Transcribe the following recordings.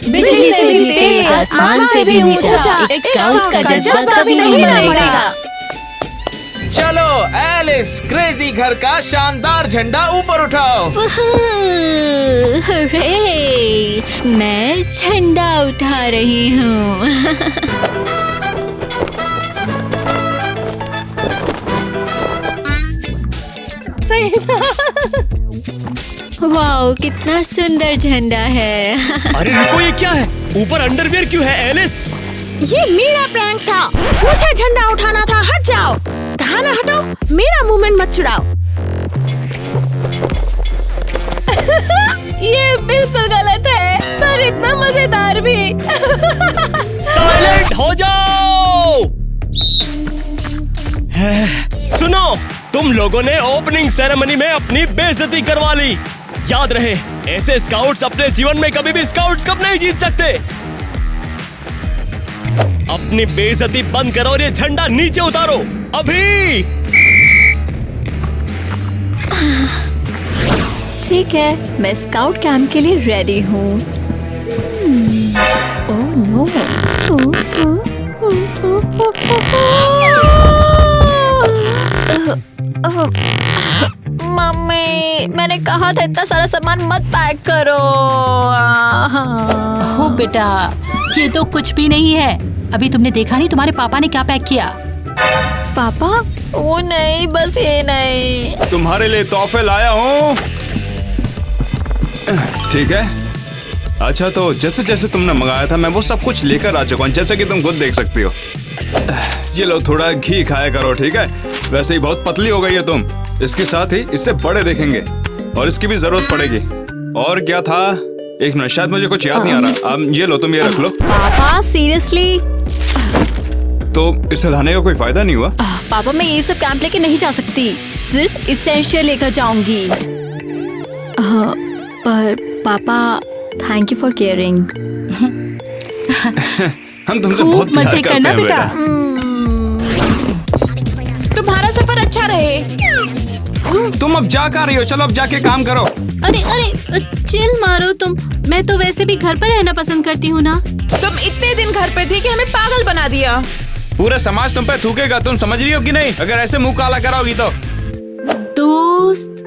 बिजली से भी तेज, आसमान से भी ऊंचा, एक स्काउट का जज्बा कभी नहीं मरेगा। चलो एलिस, क्रेजी घर का शानदार झंडा ऊपर उठाओ। हरे, मैं झंडा उठा रही हूँ। वाओ, कितना सुंदर झंडा है। अरे रुको, ये क्या है? ऊपर अंडरवियर क्यों है एलिस? ये मेरा प्रैंक था, मुझे झंडा उठाना था। हट जाओ, कहा ना हटो, मेरा मूवमेंट मत छुड़ाओ। ये बिल्कुल गलत है, पर इतना मजेदार भी। साइलेंट हो जाओ। सुनो, तुम लोगों ने ओपनिंग सेरेमनी में अपनी बेइज्जती करवा ली। याद रहे, ऐसे स्काउट्स अपने जीवन में कभी भी स्काउट्स कप नहीं जीत सकते। अपनी बेइज्जती बंद करो और ये झंडा नीचे उतारो अभी। ठीक है, मैं स्काउट कैंप के लिए रेडी हूँ। Oh no. मम्मी, मैंने कहा था इतना सारा सामान मत पैक करो। हो बेटा, ये तो कुछ भी नहीं है। अभी तुमने देखा नहीं तुम्हारे पापा ने क्या पैक किया? पापा? वो नहीं, बस ये नहीं। तुम्हारे लिए तोहफे लाया हूँ। ठीक है, अच्छा तो जैसे जैसे तुमने मंगाया था मैं वो सब कुछ लेकर आ चुका हूँ, जैसे कि तुम खुद देख सकती हो। ये लो, थोड़ा घी खाया करो, ठीक है? वैसे ही बहुत पतली हो गई है तुम। इसके साथ ही इससे बड़े देखेंगे और इसकी भी जरूरत पड़ेगी। और क्या था, एक मिनट, शायद मुझे कुछ याद नहीं आ रहा। अब ये लो, तुम ये रख लो। पापा सीरियसली? तो इसे लाने का कोई फायदा नहीं हुआ? पापा, मैं ये सब कैंप लेके नहीं जा सकती, सिर्फ इसेंशियल लेकर जाऊंगी। पर पापा, थैंक यू फॉर केयरिंग। हम तुमसे बहुत प्यार मजे करते करना हैं बेटा। तुम्हारा सफर अच्छा रहे। तुम अब जा कर रही हो, चलो अब जाके काम करो। अरे चिल मारो तुम। मैं तो वैसे भी घर पर रहना पसंद करती हूँ ना। तुम इतने दिन घर पे थी कि हमें पागल बना दिया। पूरा समाज तुम पे थूकेगा, तुम समझ रही हो कि नहीं? अगर ऐसे मुंह काला कराओगी तो। दोस्त,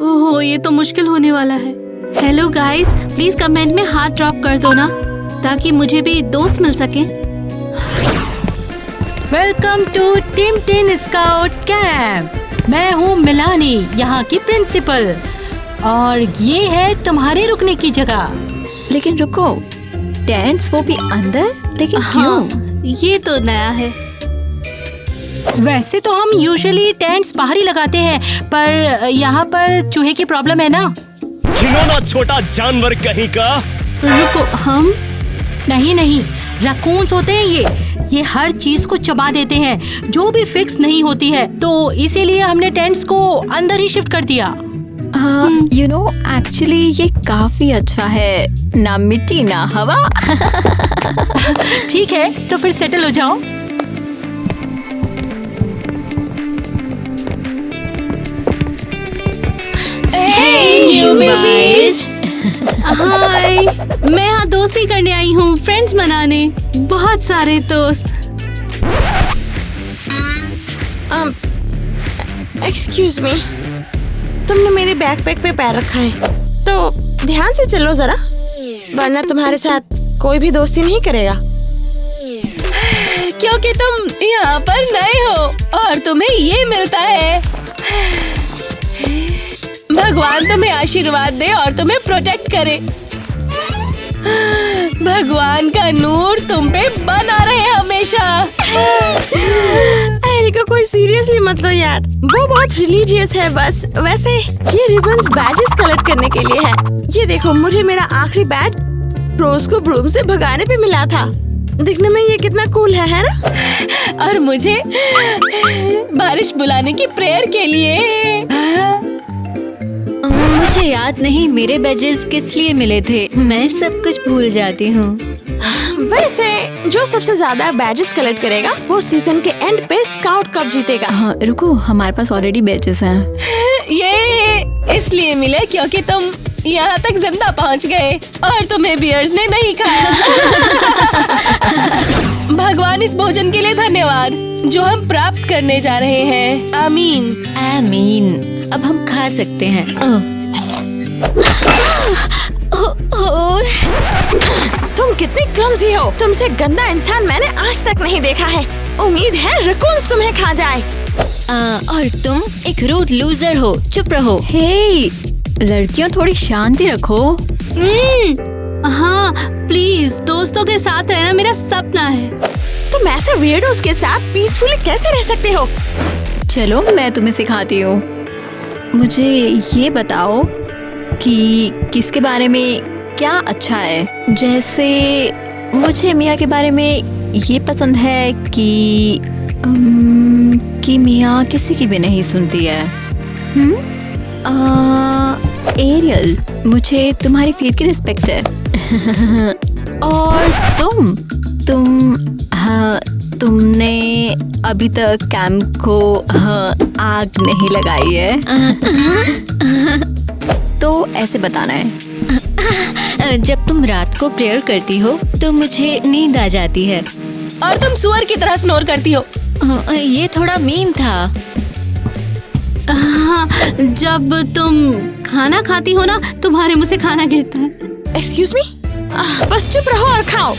ओहो, ये तो मुश्किल होने वाला है। हेलो गाइस, प्लीज कमेंट में हाथ ड्रॉप कर दो ना, ताकि मुझे भी दोस्त मिल सके। Welcome to team 10 scouts camp. मैं हूँ मिलानी, यहाँ की प्रिंसिपल, और ये है तुम्हारे रुकने की जगह। लेकिन रुको, टेंट्स वो भी अंदर? लेकिन क्यों? ये तो नया है। वैसे तो हम यूजुअली टेंट्स बाहर ही लगाते हैं, पर यहाँ पर चूहे की प्रॉब्लम है ना। घिनौना छोटा जानवर कहीं का। रुको, हम? नहीं, रकून्स होते हैं ये हर चीज को चबा देते हैं जो भी फिक्स नहीं होती है, तो इसीलिए हमने टेंट्स को अंदर ही शिफ्ट कर दिया। यू नो, एक्चुअली ये काफी अच्छा है, ना मिट्टी ना हवा। ठीक है, तो फिर सेटल हो जाओ। हाय, मैं यहाँ दोस्ती करने आई हूँ, फ्रेंड्स मनाने। बहुत सारे दोस्त। एक्सक्यूज मी, तुमने मेरे बैकपैक पे पैर रखा है, तो ध्यान से चलो जरा, वरना तुम्हारे साथ कोई भी दोस्ती नहीं करेगा। क्योंकि तुम यहाँ पर नए हो और तुम्हें ये मिलता है। भगवान तुम्हें आशीर्वाद दे और तुम्हें प्रोटेक्ट करे। भगवान का नूर तुम पे बना रहे हमेशा। एरिका, कोई सीरियसली मत लो यार, वो बहुत रिलीजियस है बस। वैसे ये रिबन्स बैजेस कलेक्ट करने के लिए है। ये देखो, मुझे मेरा आखिरी बैज रोज को ब्रूम से भगाने पे मिला था। दिखने में ये कितना कूल है ना? और मुझे बारिश बुलाने की प्रेयर के लिए। मुझे याद नहीं मेरे बैजेस किस लिए मिले थे, मैं सब कुछ भूल जाती हूँ। वैसे जो सबसे ज्यादा बैजेस कलेक्ट करेगा वो सीजन के एंड पे स्काउट कप जीतेगा। हाँ, रुको, हमारे पास ऑलरेडी बैजेस हैं। ये इसलिए मिले क्योंकि तुम यहाँ तक जिंदा पहुँच गए और तुम्हें बियर्स ने नहीं खाया। भगवान इस भोजन के लिए धन्यवाद जो हम प्राप्त करने जा रहे हैं। आमीन। आमीन। अब हम खा सकते हैं। तुम कितनी क्लमजी हो। तुमसे गंदा इंसान मैंने आज तक नहीं देखा है। उम्मीद है रकून्स तुम्हें खा जाए। और तुम एक रूड लूजर हो। चुप रहो। हे, लड़कियों थोड़ी शांति रखो। हाँ प्लीज, दोस्तों के साथ रहना मेरा सपना है। तुम ऐसे वियर्डोस के साथ पीसफुली कैसे रह सकते हो? चलो मैं तुम्हें सिखाती हूँ। मुझे ये बताओ कि किसके बारे में क्या अच्छा है। जैसे मुझे मिया के बारे में ये पसंद है कि मिया किसी की भी नहीं सुनती है। एरियल, मुझे तुम्हारी फील की रिस्पेक्ट है। और तुमने अभी तक कैंप को आग नहीं लगाई है। तो ऐसे बताना है। जब तुम रात को प्रेयर करती हो तो मुझे नींद आ जाती है। और तुम सुअर की तरह स्नोर करती हो। ये थोड़ा मीन था। हाँ, जब तुम खाना खाती हो ना, तुम्हारे मुंह से खाना गिरता है। एक्सक्यूज मी, बस चुप रहो और खाओ।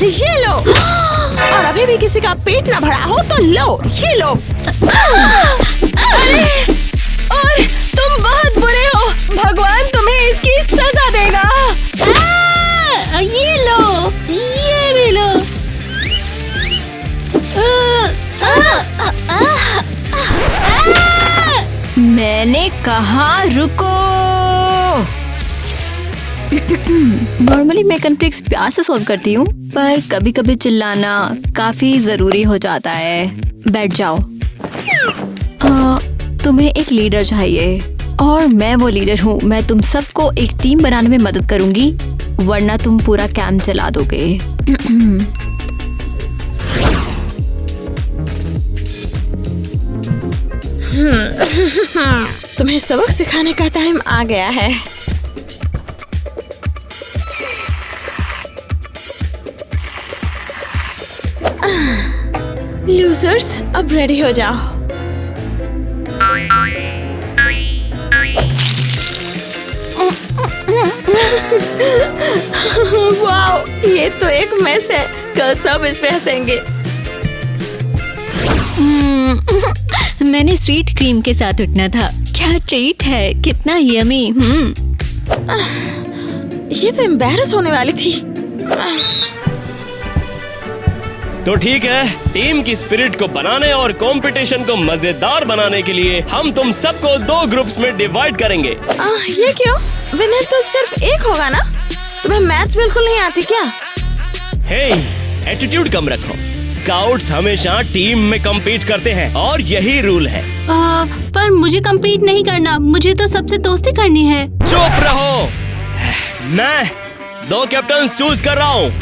ये लो। और अभी भी किसी का पेट ना भरा हो तो लो, ये लो। अरे, और तुम बहुत बुरे हो। भगवान तुम्हें इसकी सजा देगा। ये लो, ये भी लो। मैंने कहा रुको। नॉर्मली मैं कॉन्फ्लिक्ट्स प्यार से सॉल्व करती हूँ, पर कभी कभी चिल्लाना काफी जरूरी हो जाता है। बैठ जाओ। तुम्हें एक लीडर चाहिए और मैं वो लीडर हूँ। मैं तुम सबको एक टीम बनाने में मदद करूंगी, वरना तुम पूरा कैंप चला दोगे। तुम्हें सबक सिखाने का टाइम आ गया है। लूजर्स, अब रेडी हो जाओ। वाओ, ये तो एक मेस है। कल सब इस पे हंसेंगे। मैंने स्वीट क्रीम के साथ उठना था। क्या ट्रीट है, कितना यमी। ये तो एम्बैरस होने वाली थी। तो ठीक है, टीम की स्पिरिट को बनाने और कंपटीशन को मजेदार बनाने के लिए हम तुम सबको 2 ग्रुप्स में डिवाइड करेंगे। ये क्यों? विनर तो सिर्फ एक होगा ना? तुम्हें मैथ्स बिल्कुल नहीं आती क्या? हे, एटीट्यूड कम रखो। स्काउट्स हमेशा टीम में compete करते हैं और यही रूल है। पर मुझे compete नहीं करना, मुझे तो सबसे दोस्ती करनी है। चुप रहो। मैं 2 कैप्टन चूज कर रहा हूँ।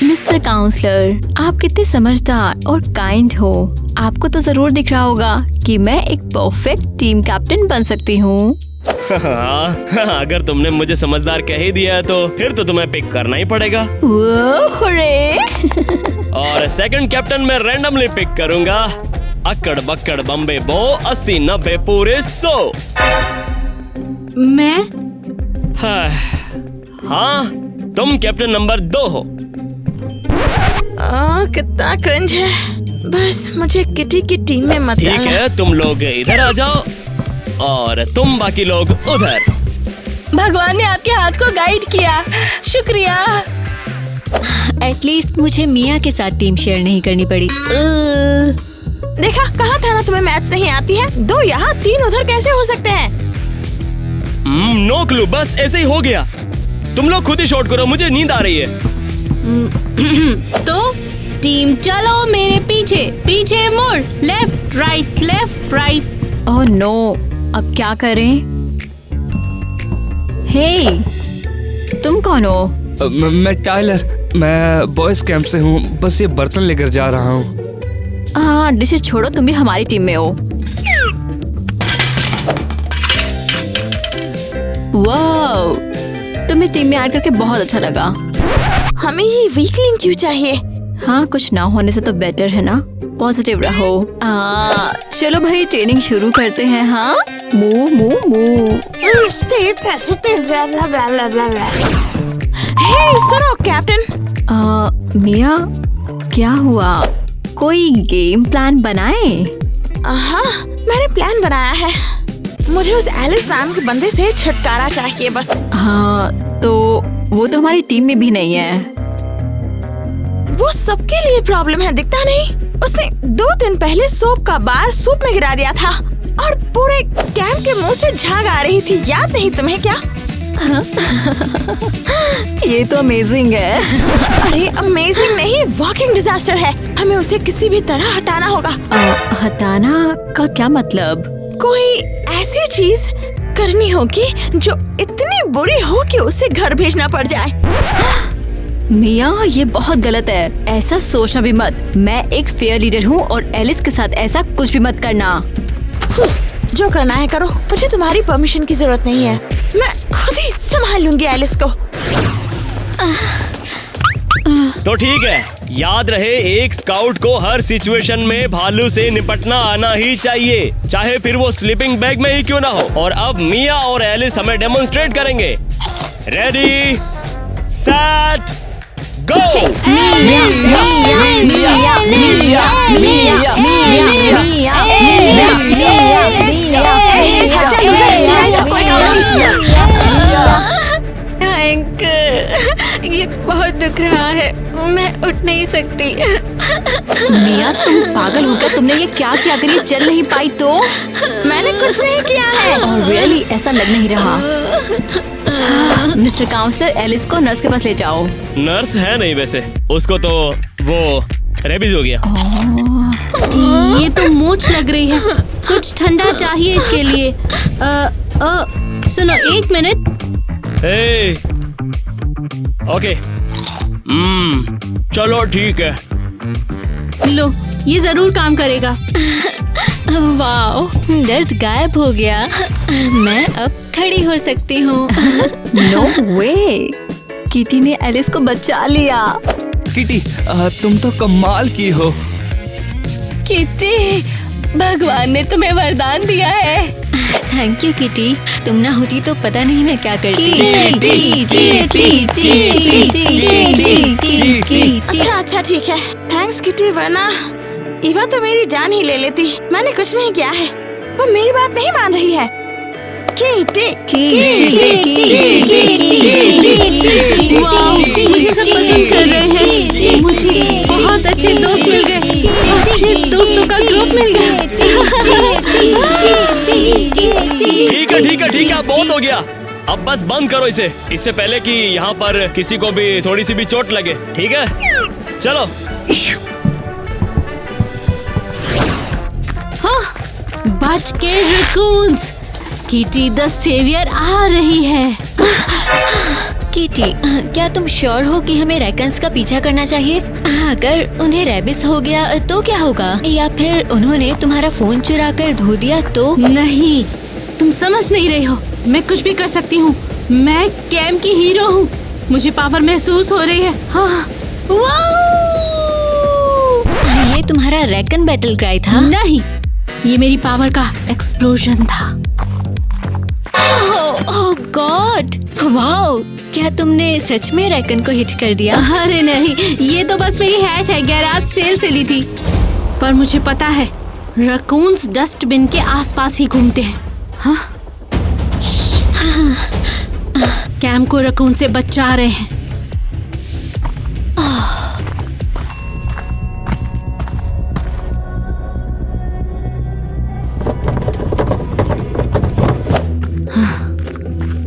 मिस्टर काउंसलर, आप कितने समझदार और काइंड हो। आपको तो जरूर दिख रहा होगा कि मैं एक परफेक्ट टीम कैप्टन बन सकती हूँ। अगर तुमने मुझे समझदार कह ही दिया है तो फिर तो तुम्हें पिक करना ही पड़ेगा। और सेकंड कैप्टन मैं रैंडमली पिक करूंगा। अक्कड़ बक्कड़ बम्बे बो 80 90 पूरे 100। मैं? हाँ, तुम कैप्टन नंबर 2 हो। कितना क्रिंज है। बस मुझे किटी की टीम में मत डालना। ठीक है, तुम लोग इधर आ जाओ और तुम बाकी लोग उधर। भगवान ने आपके हाथ को गाइड किया, शुक्रिया। एटलीस्ट मुझे मिया के साथ टीम शेयर नहीं करनी पड़ी। देखा, कहा था ना तुम्हें मैथ्स नहीं आती है। 2 यहाँ 3 उधर कैसे हो सकते हैं? नो क्लू, बस ऐसे ही हो गया। तुम लोग खुद ही शॉट करो, मुझे नींद आ रही है। तो टीम चलो मेरे पीछे। पीछे मुड़, लेफ्ट राइट। ओह नो, अब क्या करें? हे, तुम कौन हो? मैं टाइलर, मैं बॉयज कैंप से हूँ। बस ये बर्तन लेकर जा रहा हूँ। डिशेस छोड़ो, तुम भी हमारी टीम में हो। वाओ, तुम्हें टीम में ऐड करके बहुत अच्छा लगा। हमें ये वीक लिंक क्यों चाहिए? हाँ, कुछ ना होने से तो बेटर है ना। पॉजिटिव रहो। चलो भाई, ट्रेनिंग शुरू करते हैं। हाँ, मूव मूव मूव। हे सुनो कैप्टन। मिया, क्या हुआ? कोई गेम प्लान बनाए? हाँ, मैंने प्लान बनाया है। मुझे उस एलिस नाम के बंदे से छुटकारा चाहिए बस। हाँ, तो वो तो हमारी टीम में भी नहीं है। वो सबके लिए प्रॉब्लम है, दिखता नहीं? उसने 2 दिन पहले सोप का बार सूप में गिरा दिया था और पूरे कैंप के मुंह से झाग आ रही थी। याद नहीं तुम्हें क्या? ये तो अमेजिंग है। अरे अमेजिंग नहीं, वॉकिंग डिजास्टर है। हमें उसे किसी भी तरह हटाना होगा। हटाना का क्या मतलब? कोई ऐसी चीज करनी होगी जो इतनी बुरी हो कि उसे घर भेजना पड़ जाए। मिया, ये बहुत गलत है। ऐसा सोचना भी मत। मैं एक फेयर लीडर हूँ और एलिस के साथ ऐसा कुछ भी मत करना। जो करना है करो, मुझे तुम्हारी परमिशन की जरूरत नहीं है। मैं खुद ही संभाल लूंगी एलिस को। तो ठीक है, याद रहे एक स्काउट को हर सिचुएशन में भालू से निपटना आना ही चाहिए, चाहे फिर वो स्लीपिंग बैग में ही क्यों ना हो। और अब मिया और एलिस हमें डेमोन्स्ट्रेट करेंगे। रेडी, सेट, गो। अंकल, ये बहुत दुख रहा है, मैं उठ नहीं सकती। मिया, तुम पागल हो क्या? तुमने ये क्या किया? अगर ये चल नहीं पाई तो? मैंने कुछ नहीं किया है। रियली ऐसा लग नहीं रहा। मिस्टर काउंसलर, एलिस को नर्स के पास ले जाओ। नर्स है नहीं वैसे, उसको तो वो रेबीज हो गया। ये तो मूंछ लग रही है, कुछ ठंडा चाहिए इसके लिए। सुनो, 1 मिनट। ओके, चलो ठीक है। लो, ये जरूर काम करेगा। वाओ, दर्द गायब हो गया। मैं अब खड़ी हो सकती हूँ। नो वे, किटी ने एलिस को बचा लिया। किटी, तुम तो कमाल की हो। किटी, भगवान ने तुम्हें वरदान दिया है। थैंक यू किटी, तुम ना होती तो पता नहीं मैं क्या करती। अच्छा ठीक है, थैंक्स किटी, वरना ईवा तो मेरी जान ही ले लेती। मैंने कुछ नहीं किया है, वो मेरी बात नहीं मान रही है। वाओ, मुझे सब पसंद कर रहे हैं। मुझे बहुत अच्छे दोस्त मिल गए, अच्छे दोस्तों का ग्रुप मिल गया। ठीक है, बहुत हो गया। अब बस बंद करो इसे, इससे पहले कि यहाँ पर किसी को भी थोड़ी सी भी चोट लगे। ठीक है, चलो। बच के रकून्स, किटी द सेवियर आ रही है। किटी, क्या तुम श्योर हो कि हमें रैकन्स का पीछा करना चाहिए? अगर उन्हें रेबिस हो गया तो क्या होगा? या फिर उन्होंने तुम्हारा फोन चुरा कर धो दिया तो? नहीं, तुम समझ नहीं रही हो। मैं कुछ भी कर सकती हूँ। मैं कैंप की हीरो हूँ, मुझे पावर महसूस हो रही है। हाँ, ये तुम्हारा रैकन बैटल क्राई था? नहीं, ये मेरी पावर का एक्सप्लोजन था। ओह गॉड, वाओ, क्या तुमने सच में रैकन को हिट कर दिया? अरे नहीं, ये तो बस मेरी हैट है, गैराज सेल से ली थी। पर मुझे पता है, रकून्स डस्टबिन के आसपास ही घूमते हैं। हाँ? कैम को रकून से बचा रहे हैं।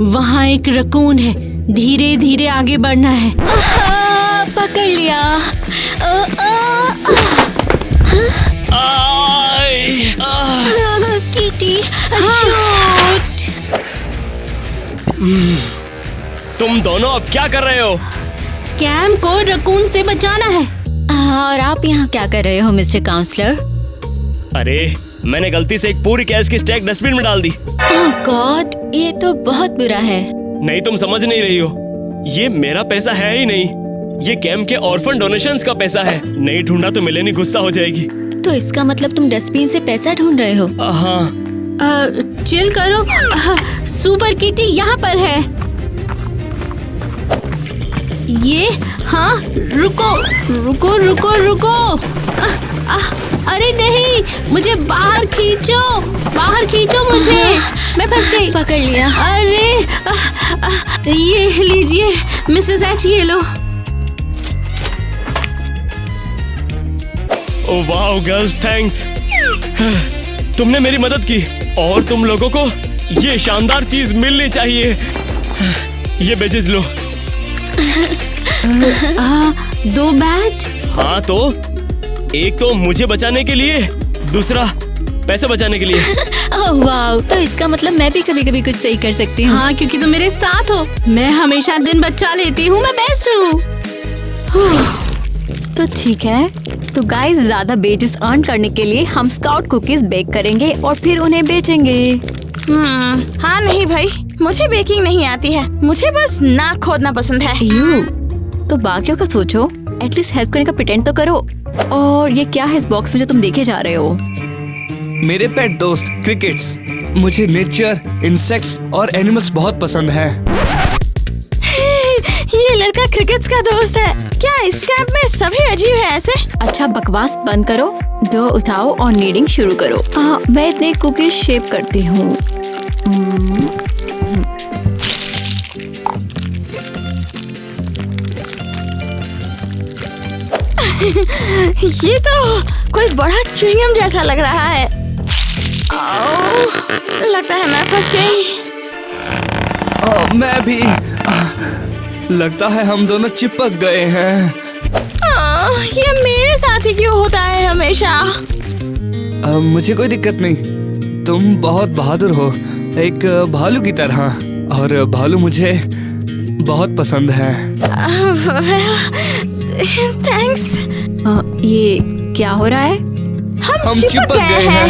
वहाँ एक रकून है, धीरे धीरे आगे बढ़ना है। पकड़ लिया। Kitty, shoot. तुम दोनों अब क्या कर रहे हो? कैम को रकून से बचाना है। और आप यहाँ क्या कर रहे हो मिस्टर काउंसलर? अरे मैंने गलती से एक पूरी कैश की स्टैक डस्टबिन में डाल दी। ओह गॉड, ये तो बहुत बुरा है। नहीं, तुम समझ नहीं रही हो, ये मेरा पैसा है ही नहीं, ये कैंप के ऑर्फन डोनेशंस का पैसा है। नहीं ढूंढा तो मिलेनी गुस्सा हो जाएगी। तो इसका मतलब तुम डस्टबिन से पैसा ढूंढ रहे हो? हाँ। चिल करो। सुपर किटी यहाँ पर है। ये हाँ, रुको रुको रुको रुको। अरे नहीं, मुझे बाहर खींचो मुझे। मैं फंस गई। पकड़ लिया। अरे ये लीजिए मिस्टर जैच, ये लो। Oh wow girls, thanks. तुमने मेरी मदद की और तुम लोगों को ये शानदार चीज मिलनी चाहिए। ये बेजेस लो। 2 बैच। हाँ तो एक तो मुझे बचाने के लिए, दूसरा पैसे बचाने के लिए। ओह वाओ, तो इसका मतलब मैं भी कभी कभी कुछ सही कर सकती हूँ। हाँ, क्योंकि तुम मेरे साथ हो। मैं हमेशा दिन बचा लेती हूँ, मैं बेस्ट हूँ। तो ठीक है, तो गाइस ज्यादा बेजेस अर्न करने के लिए हम स्काउट कुकीज बेक करेंगे और फिर उन्हें बेचेंगे। हाँ नहीं भाई, मुझे बेकिंग नहीं आती है, मुझे बस नाक खोदना पसंद है। तो बाकियों का सोचो, एटलीस्ट हेल्प करने का प्रिटेंड तो करो। और ये क्या है इस बॉक्स में जो तुम देखे जा रहे हो? मेरे पेट दोस्त क्रिकेट्स। मुझे नेचर, इंसेक्ट्स और एनिमल्स बहुत पसंद है। ये लड़का क्रिकेट्स का दोस्त है। क्या इस कैंप में सभी अजीब है ऐसे? अच्छा बकवास बंद करो, डो उठाओ और नीडिंग शुरू करो। मैं इतने कुकीज शेप करती हूँ। ये तो कोई बड़ा च्युइंगम जैसा लग रहा है। लगता है मैं फंस गई। मैं भी। लगता है हम दोनों चिपक गए हैं। ये मेरे साथ ही क्यों होता है हमेशा? मुझे कोई दिक्कत नहीं, तुम बहुत बहादुर हो, एक भालू की तरह। और भालू मुझे बहुत पसंद है। थैंक्स। ये क्या हो रहा है? हम चिपक गए हैं।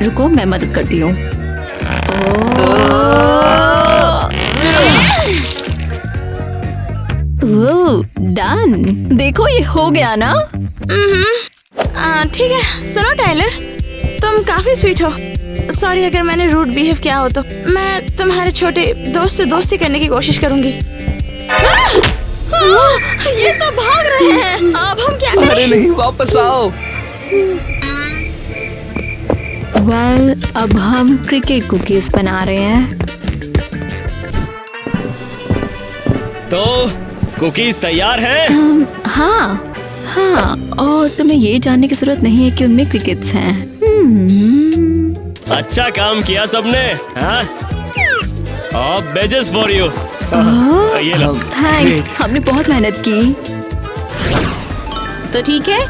रुको, मैं मदद करती हूँ। डन। देखो ये हो गया ना। ठीक है, सुनो टाइलर, तुम काफी स्वीट हो। सॉरी अगर मैंने रूड बिहेव किया हो तो। मैं तुम्हारे छोटे दोस्त से दोस्ती करने की कोशिश करूंगी। ये सब भाग रहे हैं, अब हम क्या करें? अरे नहीं, वापस आओ। वेल, अब हम क्रिकेट कुकीज बना रहे हैं। तो कुकीज तैयार है? हाँ, और तुम्हें ये जानने की जरूरत नहीं है कि उनमें क्रिकेट्स हैं। अच्छा काम किया सबने। हाँ, अब बेजेस फॉर यू। ये लो। थैंक्स, हमने बहुत मेहनत की। तो ठीक है,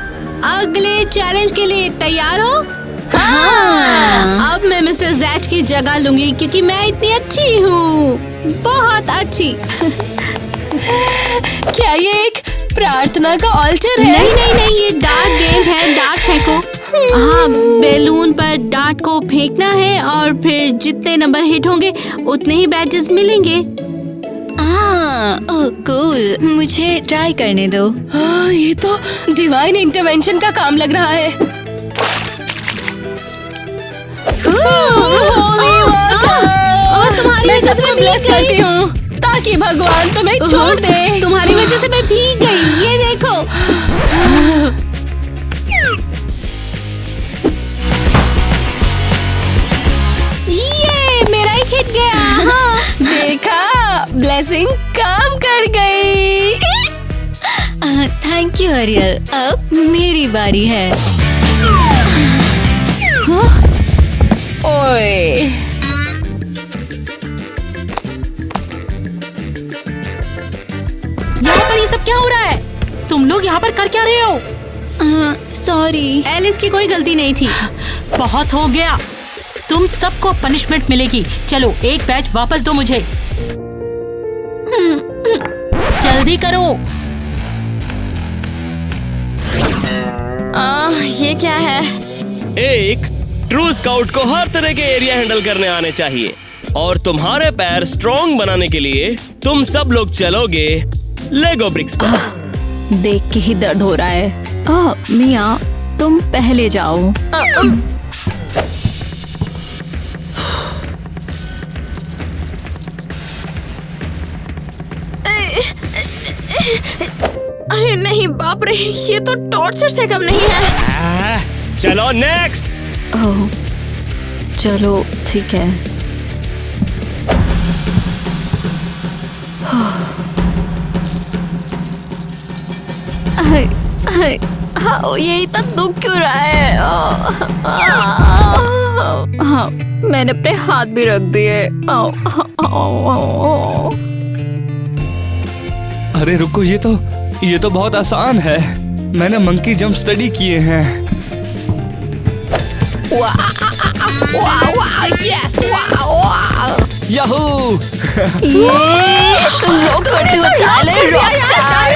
अगले चैलेंज के लिए तैयार हो? हाँ। अब मैं मिस्टर जैट की जगह लूंगी क्योंकि मैं इतनी अच्छी हूँ, बहुत अच्छी। क्या ये एक प्रार्थना का ऑल्टर है? नहीं, ये डार्ट गेम है, डार्ट फेंको। हाँ, बैलून पर डार्ट को फेंकना है और फिर जितने नंबर हिट होंगे उतने ही बैजेस मिलेंगे। ओह कूल, मुझे ट्राई करने दो। ये तो डिवाइन इंटरवेंशन का काम लग रहा है। तुम्हारी मैं वजह से सबको मैं ब्लेस भीग गई। करती हूँ ताकि भगवान तुम्हें छोड़ दे। तुम्हारी वजह से मैं भीग गई, ये देखो। ये मेरा एक हिट गया। हाँ। देखा, ब्लेसिंग काम कर गई। थैंक यू अरियल, अब मेरी बारी है। ओए, यहाँ पर ये सब क्या हो रहा है? तुम लोग यहाँ पर कर क्या रहे हो? सॉरी। एलिस की कोई गलती नहीं थी। बहुत हो गया, तुम सबको पनिशमेंट मिलेगी। चलो एक बैच वापस दो मुझे। जल्दी करो। ये क्या है? 1, ट्रू स्काउट को हर तरह के एरिया हैंडल करने आने चाहिए। और तुम्हारे पैर स्ट्रॉन्ग बनाने के लिए तुम सब लोग चलोगे लेगो ब्रिक्स पर। देख के ही दर्द हो रहा है। मिया तुम पहले जाओ। अरे नहीं, बाप रे, ये तो टॉर्चर से कम नहीं है। चलो नेक्स्ट। ओह चलो ठीक है। ये इतना दुख क्यों रहा है? हाँ, मैंने अपने हाथ भी रख दिए। अरे रुको, ये तो बहुत आसान है। मैंने मंकी जंप स्टडी किए हैं। याहू! ये तुम लोग करते हो टाइलर रॉकस्टार।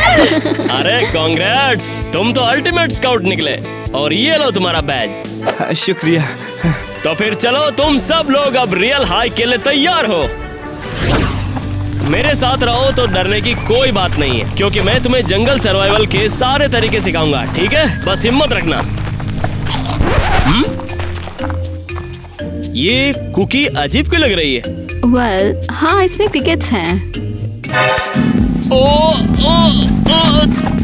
अरे कांग्रेट्स, तुम तो अल्टीमेट स्काउट निकले। और ये लो तुम्हारा बैज। शुक्रिया। तो फिर चलो तुम सब लोग अब रियल हाइक के लिए तैयार हो। मेरे साथ रहो तो डरने की कोई बात नहीं है, क्योंकि मैं तुम्हें जंगल सर्वाइवल के सारे तरीके सिखाऊंगा, ठीक है? बस हिम्मत रखना। ये कुकी अजीब क्यों लग रही है? वेल, हाँ इसमें क्रिकेट्स हैं। ओ,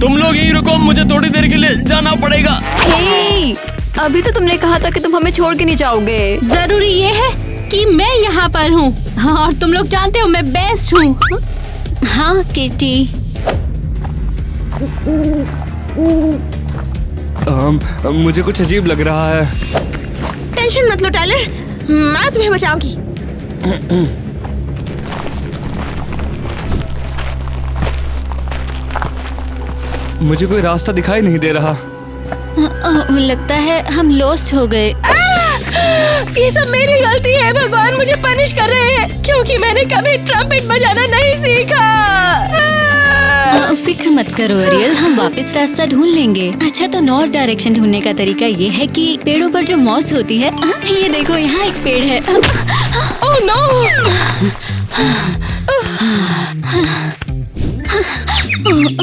तुम लोग यहीं रुको, मुझे थोड़ी देर के लिए जाना पड़ेगा। हे, अभी तो तुमने कहा था कि तुम हमें छोड़ के नहीं जाओगे। जरूरी ये है कि मैं यहाँ पर हूँ, और तुम लोग जानते हो मैं बेस्ट हूँ। हाँ किटी। मुझे कुछ अजीब लग रहा है। टेंशन मत लो टाइलर, मैं तुम्हें बचाऊंगी। मुझे कोई रास्ता दिखाई नहीं दे रहा। लगता है हम लॉस्ट हो गए। ये सब मेरी गलती है। भगवान मुझे पनिश कर रहे हैं क्योंकि मैंने कभी ट्रम्पेट बजाना नहीं सीखा। फिक्र मत करो अरियल, हम वापस रास्ता ढूंढ लेंगे। अच्छा, तो नॉर्थ डायरेक्शन ढूंढने का तरीका ये है कि पेड़ों पर जो मॉस होती है, ये देखो यहाँ एक पेड़ है। Oh no!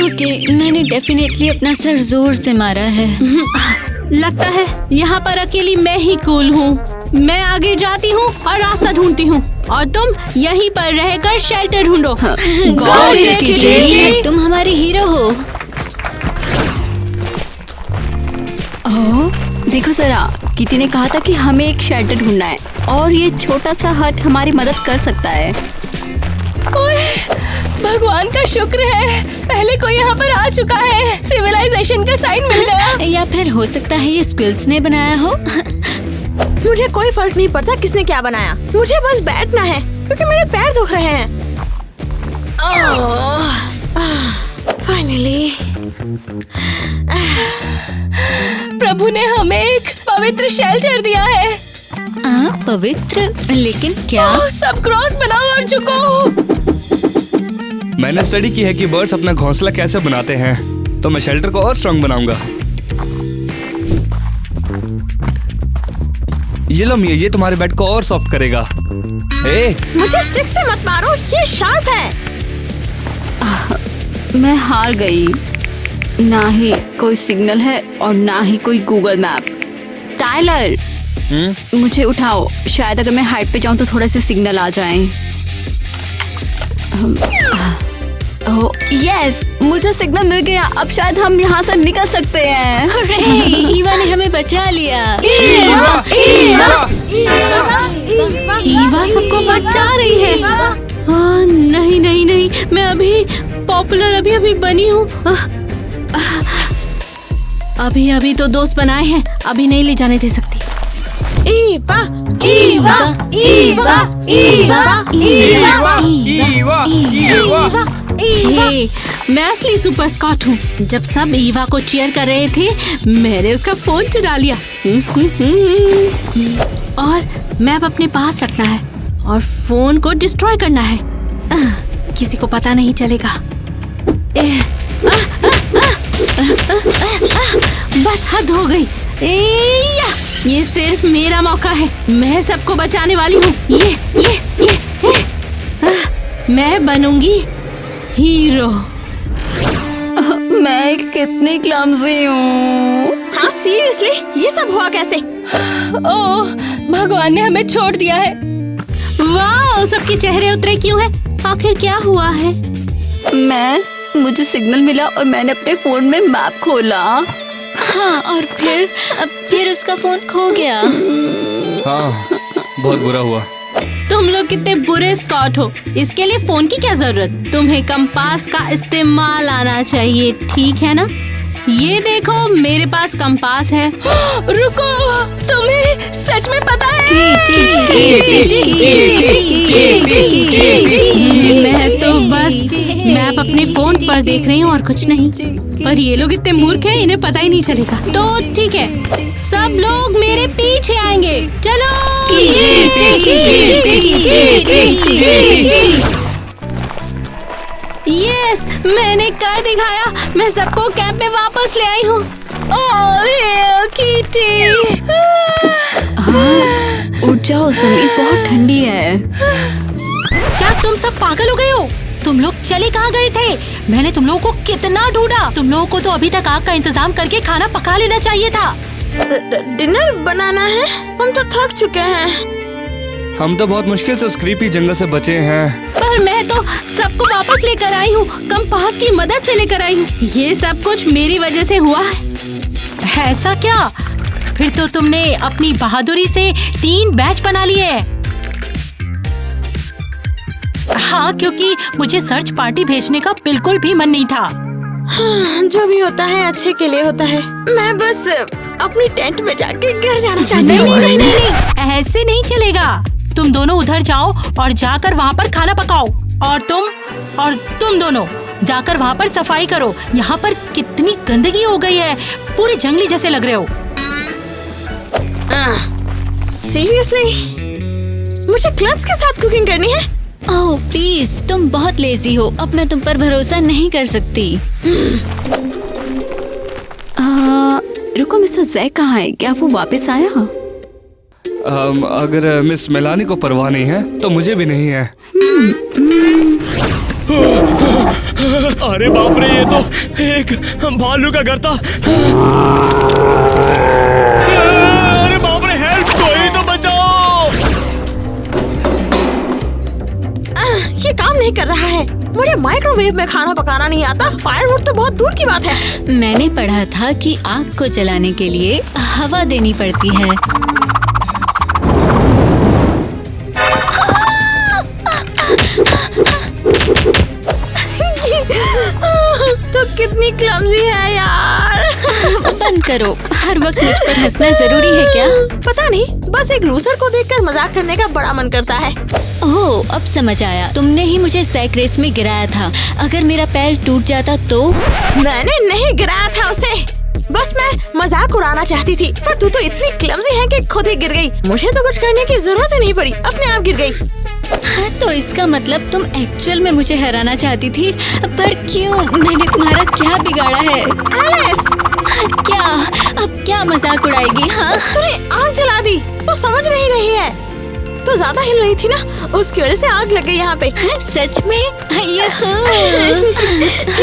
ओके, मैंने डेफिनेटली अपना सर जोर से मारा है। लगता है यहाँ पर अकेली मैं ही कूल हूँ। मैं आगे जाती हूँ और रास्ता ढूंढती हूँ, और तुम यहीं पर रहकर शेल्टर ढूंढो। Got it, Kitty। तुम हमारे हीरो हो। ओह, देखो जरा, किटी ने कहा था कि हमें एक शेल्टर ढूंढना है, और ये छोटा सा हट हमारी मदद कर सकता है। ओए, भगवान का शुक्र है, पहले कोई यहाँ पर आ चुका है। सिविलाइजेशन का साइन मिल गया। या फिर हो सकता है ये स्क्विल्स ने बनाया हो। मुझे कोई फर्क नहीं पड़ता किसने क्या बनाया, मुझे बस बैठना है क्योंकि मेरे पैर दुख रहे हैं। फाइनली प्रभु ने हमें एक पवित्र शेल्टर दिया है। पवित्र? लेकिन क्या? सब क्रॉस बनाओ और झुको। मैंने स्टडी की है कि बर्ड्स अपना घोंसला कैसे बनाते हैं, तो मैं शेल्टर को और स्ट्रॉन्ग बनाऊंगा। ये लो मिया, ये तुम्हारे बेड को और सॉफ्ट करेगा। मुझे स्टिक से मत मारो, ये शार्प है। मैं हार गई। ना ही कोई सिग्नल है और ना ही कोई गूगल मैप। टाइलर, मुझे उठाओ, शायद अगर मैं हाइट पे जाऊं तो थोड़ा से सिग्नल आ जाए। यस, मुझे सिग्नल मिल गया। अब शायद हम यहाँ से निकल सकते हैं। अरे, ईवा ने हमें बचा लिया। ईवा सबको बचा रही है। नहीं नहीं नहीं, मैं अभी पॉपुलर अभी बनी हूँ। अभी तो दोस्त बनाए हैं, अभी नहीं ले जाने दे सकती। ईवा, ईवा, ईवा, ईवा, ईवा, ईवा, ईवा। हे, मैं असली सुपर स्कॉट हूँ। जब सब ईवा को चीयर कर रहे थे, मैंने उसका फोन चुरा लिया। और मैप अपने पास रखना है और फोन को डिस्ट्रॉय करना है। किसी को पता नहीं चलेगा। बस हद हो गई। ये सिर्फ मेरा मौका है, मैं सबको बचाने वाली हूँ। ये। मैं बनूंगी हीरो। मैं कितनी क्लमजी हूँ। हाँ सीरियसली, ये सब हुआ कैसे? ओह, भगवान ने हमें छोड़ दिया है। वाह, सबके चेहरे उतरे क्यों हैं? आखिर क्या हुआ है? मुझे सिग्नल मिला और मैंने अपने फोन में मैप खोला। हाँ, और फिर उसका फोन खो गया। हाँ, बहुत बुरा हुआ। तुम लोग कितने बुरे स्कॉट हो, इसके लिए फोन की क्या जरूरत? तुम्हें कंपास का इस्तेमाल आना चाहिए, ठीक है ना? ये देखो, मेरे पास कंपास है। रुको, तुम्हें सच में पता है? मैं तो बस मैप अपने फोन पर देख रही हूँ और कुछ नहीं। पर ये लोग इतने मूर्ख हैं, इन्हें पता ही नहीं चलेगा। तो ठीक है, सब लोग मेरे पीछे आएंगे। चलो। यस, मैंने कर दिखाया। मैं सबको कैंप में वापस ले आई हूँ। ओह कीटी, उठ जाओ, जमीन बहुत ठंडी है। क्या तुम सब पागल हो गए हो? तुम लोग चले कहाँ गए थे? मैंने तुम लोगों को कितना ढूंढा। तुम लोगों को तो अभी तक आग का इंतजाम करके खाना पका लेना चाहिए था। डिनर बनाना है? हम तो थक चुके हैं। हम तो बहुत मुश्किल से उस क्रीपी जंगल से बचे हैं। पर मैं तो सबको वापस लेकर आई हूँ, कंपास की मदद से लेकर आई हूँ। ये सब कुछ मेरी वजह से हुआ है। ऐसा क्या? फिर तो तुमने अपनी बहादुरी से 3 बैच बना लिए। हाँ, क्योंकि मुझे सर्च पार्टी भेजने का बिल्कुल भी मन नहीं था। हाँ, जो भी होता है अच्छे के लिए होता है। मैं बस अपनी टेंट में जाके घर जाना चाहती हूँ। नहीं, ऐसे नहीं चलेगा। तुम दोनों उधर जाओ और जाकर वहाँ पर खाना पकाओ, और तुम दोनों जाकर वहाँ पर सफाई करो। यहाँ पर कितनी गंदगी हो गई है, पूरे जंगली जैसे लग रहे हो। सीरियसली, मुझे क्लब्स के साथ कुकिंग करनी है। ओह प्लीज, तुम बहुत लेजी हो, अब मैं तुम पर भरोसा नहीं कर सकती। रुको, मिस्टर जैक कहाँ है? क्या वो वापस आया? अगर मिस मेलानी को परवाह नहीं है तो मुझे भी नहीं है। अरे बाप रे, ये तो एक भालू का घर था। अरे बाप रे, हेल्प, कोई तो बचाओ। ये काम नहीं कर रहा है। मुझे माइक्रोवेव में खाना पकाना नहीं आता। फायरवुड तो बहुत दूर की बात है। मैंने पढ़ा था कि आग को जलाने के लिए हवा देनी पड़ती है। तो कितनी क्लमजी है यार। बंद करो, हर वक्त मुझ पर हंसना जरूरी है क्या? पता नहीं, बस एक लूजर को देखकर मजाक करने का बड़ा मन करता है। ओह, अब समझ आया, तुमने ही मुझे सैक रेस में गिराया था। अगर मेरा पैर टूट जाता तो? मैंने नहीं गिराया था उसे, बस मैं मजाक उड़ाना चाहती थी। पर तू तो इतनी क्लमजी है कि खुद ही गिर गई। मुझे तो कुछ करने की जरूरत ही नहीं पड़ी, अपने आप गिर गई। हाँ, तो इसका मतलब तुम एक्चुअल में मुझे हराना चाहती थी। पर क्यों? मैंने तुम्हारा क्या बिगाड़ा है? एलिस! क्या? अब क्या मजाक उड़ाएगी? हाँ, तूने आग जला दी, तो समझ नहीं रही है। तू ज्यादा हिल रही थी ना, उसकी वजह से आग लग गई यहाँ पे। सच में? ठीक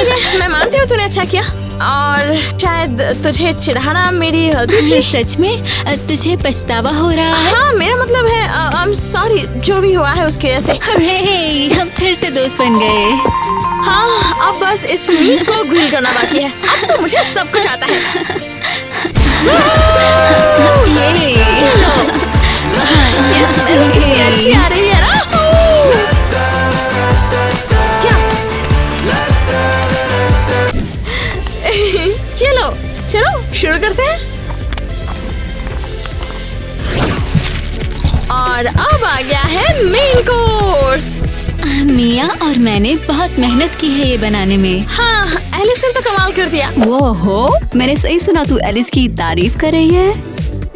है, मैं मानती हूँ तूने अच्छा किया, और शायद तुझे चिढ़ाना मेरी गलती थी। सच में? तुझे पछतावा हो रहा है? हाँ, मेरा मतलब है I'm sorry, जो भी हुआ है उसकी वजह से। अरे, हम फिर से दोस्त बन गए। हाँ, अब बस इस मीट को ग्रिल करना बाकी है। अब तो मुझे सब कुछ आता है। ये स्मेल कितनी अच्छी आ रही है ना? क्या? चलो शुरू करते हैं। और अब आ गया है मेन कोर्स। मिया और मैंने बहुत मेहनत की है ये बनाने में। हाँ, एलिस ने तो कमाल कर दिया। वो हो, मैंने सही सुना, तू एलिस की तारीफ कर रही है?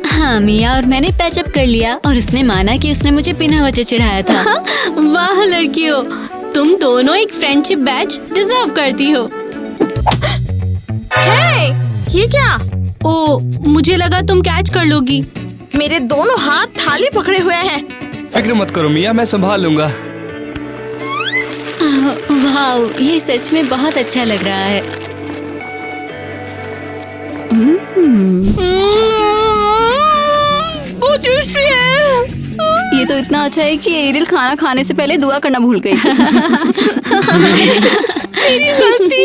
हाँ, मिया और मैंने पैचअप कर लिया और उसने माना कि उसने मुझे बिना वजह चिढ़ाया था। वाह लड़कियों, तुम दोनों एक फ्रेंडशिप बैच डिजर्व करती हो। हे, ये क्या? ओ, मुझे लगा तुम कैच कर लोगी। मेरे दोनों हाथ थाली पकड़े हुए हैं। फिक्र मत करो मिया, मैं संभाल लूंगा। वाओ, ये सच में बहुत अच्छा लग रहा है। बहुत टेस्टी है। ये तो इतना अच्छा है कि एरियल खाना खाने से पहले दुआ करना भूल गई। मेरी गलती।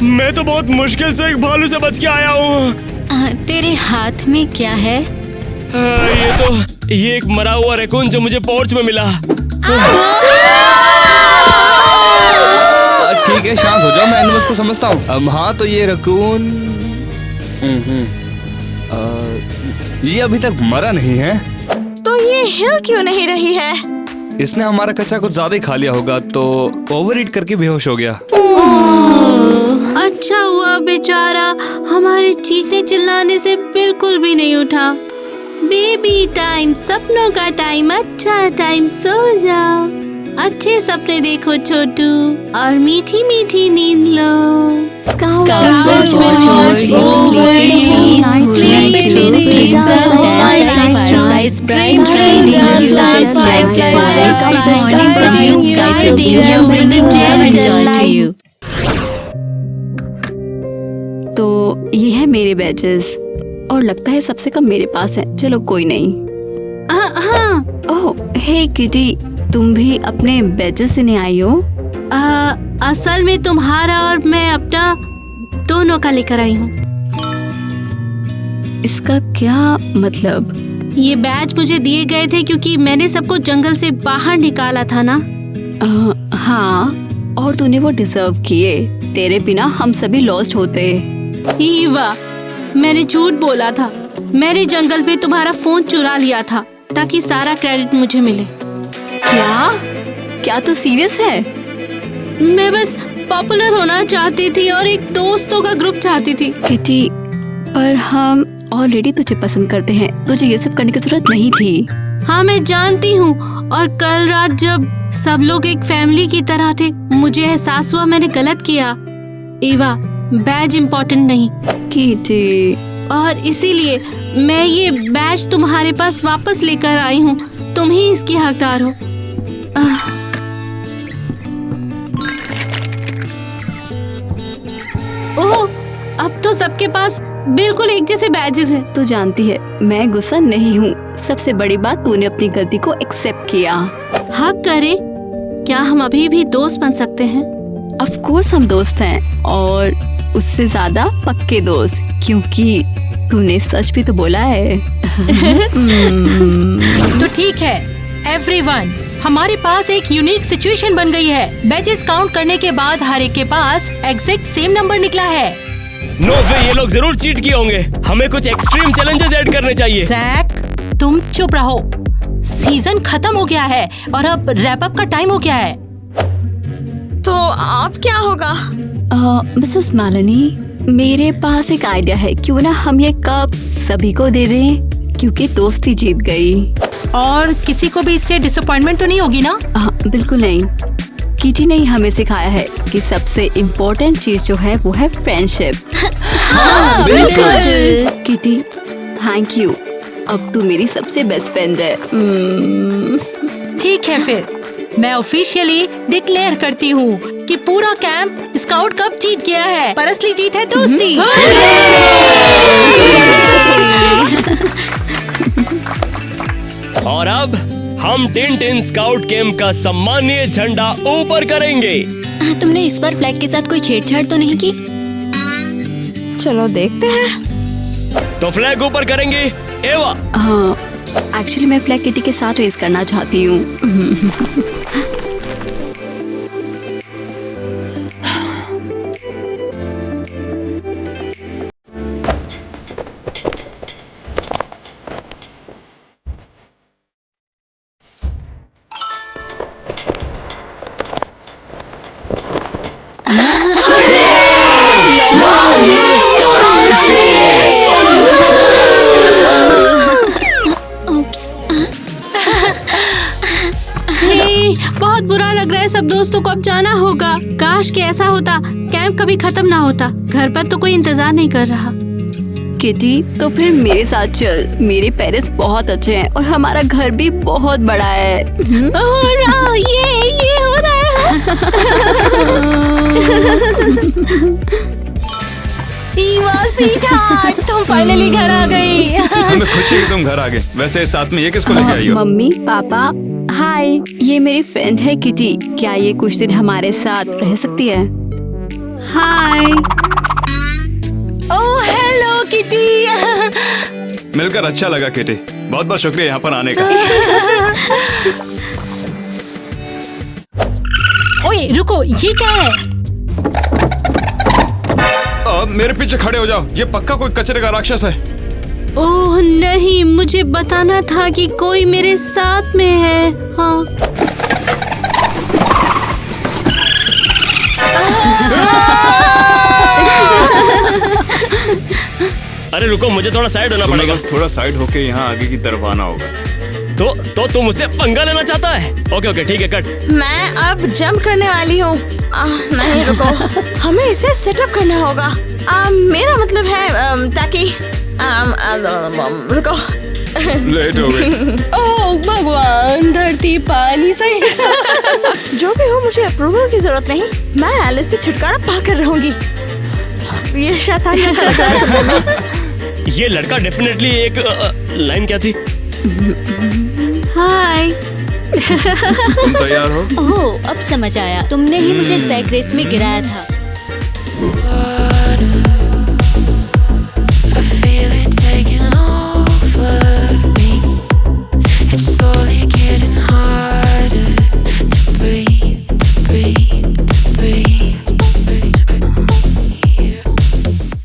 मैं तो बहुत मुश्किल से एक भालू से बच के आया हूँ। तेरे हाथ में क्या है? ये एक मरा हुआ रैकून जो मुझे पोर्च में मिला। ठीक है, शांत हो जाओ, मैं एनिमल्स को समझता हूँ। हाँ, तो ये रकून ये अभी तक मरा नहीं है। तो ये हिल क्यों नहीं रही है? इसने हमारा कचरा कुछ ज्यादा ही खा लिया होगा, तो ओवरईट करके बेहोश हो गया। अच्छा हुआ बेचारा हमारे चीखने चिल्लाने से बिल्कुल भी नहीं उठा। बेबी टाइम, सपनों का टाइम, अच्छा टाइम, सो जाओ। अच्छे सपने देखो छोटू और मीठी मीठी नींद लो। तो ये है मेरे बैजेस और लगता है सबसे कम मेरे पास है। चलो कोई नहीं। हाँ, ओह हे किटी, तुम भी अपने बैजेस से नहीं आई हो? असल में तुम्हारा और मैं अपना दोनों का लेकर आई हूँ। इसका क्या मतलब? ये बैज मुझे दिए गए थे क्योंकि मैंने सबको जंगल से बाहर निकाला था ना। हाँ, और तूने वो डिजर्व किए। तेरे बिना हम सभी लॉस्ट होते। ईवा, मैंने झूठ बोला था। मैंने जंगल में तुम्हारा फोन चुरा लिया था ताकि सारा क्रेडिट मुझे मिले। क्या तू सीरियस है? मैं बस पॉपुलर होना चाहती थी और एक दोस्तों का ग्रुप चाहती थी। किटी, पर हम ऑलरेडी तुझे पसंद करते हैं। तुझे ये सब करने की जरूरत नहीं थी। हाँ, मैं जानती हूँ। और कल रात जब सब लोग एक फैमिली की तरह थे, मुझे एहसास हुआ मैंने गलत किया। ईवा, बैज इम्पोर्टेंट नहीं। किटी, और इसीलिए मैं ये बैज तुम्हारे पास वापस लेकर आई हूँ। तुम ही इसकी हकदार हो। ओह, अब तो सबके पास बिल्कुल एक जैसे बैजेस हैं। तू जानती है मैं गुस्सा नहीं हूँ। सबसे बड़ी बात, तूने अपनी गलती को एक्सेप्ट किया। हक करे, क्या हम अभी भी दोस्त बन सकते हैं? ऑफ कोर्स हम दोस्त हैं, और उससे ज्यादा पक्के दोस्त, क्योंकि तूने सच भी तो बोला है। तो ठीक है एवरीवन, हमारे पास एक यूनिक सिचुएशन बन गई है। बैजेस काउंट करने के बाद हर एक के पास एग्जैक्ट सेम नंबर निकला है। नो वे, ये लोग जरूर चीट किए होंगे। हमें कुछ एक्सट्रीम चैलेंजेस ऐड करने चाहिए। जैक, तुम चुप रहो। सीजन खत्म हो गया है और अब रैप अप का टाइम हो गया है। तो अब क्या होगा? मिसेस मालिनी, मेरे पास एक आइडिया है। क्यों ना हम ये कप सभी को दे दें, क्योंकि दोस्ती जीत गई। और किसी को भी इससे डिसअपॉइंटमेंट तो नहीं होगी ना? बिल्कुल नहीं। किटी ने हमें सिखाया है कि सबसे इम्पोर्टेंट चीज जो है वो है फ्रेंडशिप। हाँ, बिल्कुल। Kitty, thank you. अब तू मेरी सबसे बेस्ट फ्रेंड है। ठीक है, फिर मैं ऑफिशियली डिक्लेयर करती हूँ कि पूरा कैंप स्काउट कप जीत गया है, पर असली जीत है दोस्ती। और अब हम टिन स्काउट कैंप का सम्मानीय झंडा ऊपर करेंगे। तुमने इस बार फ्लैग के साथ कोई छेड़छाड़ तो नहीं की? चलो देखते हैं। तो फ्लैग ऊपर करेंगे एवा। हाँ, एक्चुअली मैं फ्लैग किटी के साथ रेस करना चाहती हूँ। बहुत बुरा लग रहा है। सब दोस्तों को अब जाना होगा। काश कि ऐसा होता, कैंप कभी खत्म ना होता। घर पर तो कोई इंतजार नहीं कर रहा। किटी, तो फिर मेरे साथ चल। मेरे पेरेंट्स बहुत अच्छे हैं और हमारा घर भी बहुत बड़ा है। ये हो रहा है। तुम फाइनली घर आ गई। हमें खुशी है कि तुम घर आ गए। वैसे साथ में ये किसको लेके आई हो? मम्मी पापा हाय, ये मेरी फ्रेंड है किटी। क्या ये कुछ दिन हमारे साथ रह सकती है? हाय। Oh hello Kitty. मिलकर अच्छा लगा किटी। बहुत बहुत शुक्रिया यहाँ पर आने का। ओए रुको, ये क्या है? मेरे पीछे खड़े हो जाओ। ये पक्का कोई कचरे का राक्षस है। ओह नहीं, मुझे बताना था कि कोई मेरे साथ में है। हाँ। अरे रुको, मुझे थोड़ा साइड होना तुम्हें पड़ेगा। बस थोड़ा साइड होके यहाँ आगे की तरफ आना होगा। तो तुम मुझसे पंगा लेना चाहता है? ओके ठीक है, कट। मैं अब जंप करने वाली हूँ। नहीं रुको, हमें इसे सेटअप करना होगा। मेरा मतलब है ताकि रुको। लेट हो गए। ओह भगवान, धरती पानी सही। जो भी हो, मुझे अप्रूवल की जरूरत नहीं। मैं एलिस से छुटकारा पाकर रहूंगी। ये शैतान जैसा लग रहा है सुनने में। ये लड़का डेफिनेटली एक लाइन क्या थी? हाय। तुम तैयार हो? ओह अब समझ आया, तुमने ही मुझे सैक रेस में गिराया था।